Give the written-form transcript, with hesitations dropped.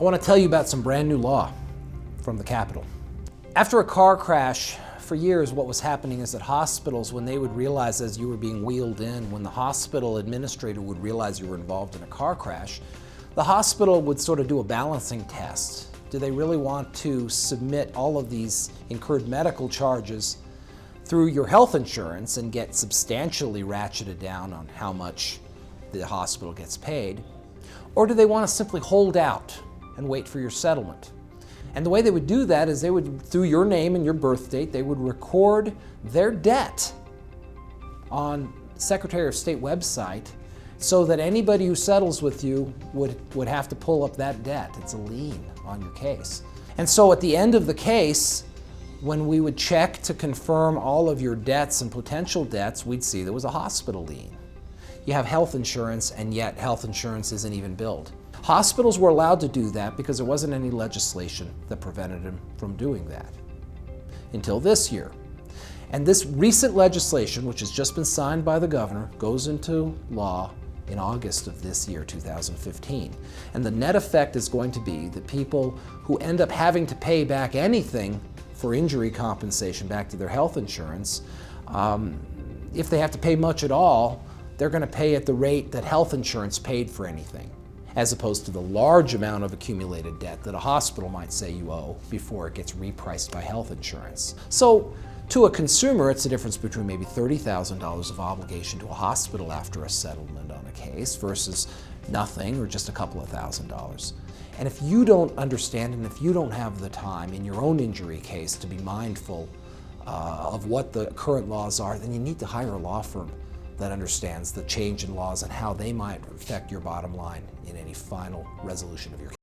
I want to tell you about some brand new law from the Capitol. After a car crash, for years what was happening is that hospitals, when they would realize as you were being wheeled in, when the hospital administrator would realize you were involved in a car crash, the hospital would sort of do a balancing test. Do they really want to submit all of these incurred medical charges through your health insurance and get substantially ratcheted down on how much the hospital gets paid? Or do they want to simply hold out and wait for your settlement? And the way they would do that is they would, through your name and your birth date, they would record their debt on Secretary of State website so that anybody who settles with you would have to pull up that debt. It's a lien on your case. And so at the end of the case, when we would check to confirm all of your debts and potential debts, we'd see there was a hospital lien. You have health insurance, and yet health insurance isn't even billed. Hospitals were allowed to do that because there wasn't any legislation that prevented them from doing that until this year. And this recent legislation, which has just been signed by the governor, goes into law in August of this year, 2015. And the net effect is going to be that people who end up having to pay back anything for injury compensation back to their health insurance, if they have to pay much at all, they're going to pay at the rate that health insurance paid for anything, as opposed to the large amount of accumulated debt that a hospital might say you owe before it gets repriced by health insurance. So to a consumer, it's the difference between maybe $30,000 of obligation to a hospital after a settlement on a case versus nothing or just a couple of $1,000s. And if you don't understand and if you don't have the time in your own injury case to be mindful of what the current laws are, then you need to hire a law firm that understands the change in laws and how they might affect your bottom line in any final resolution of your case.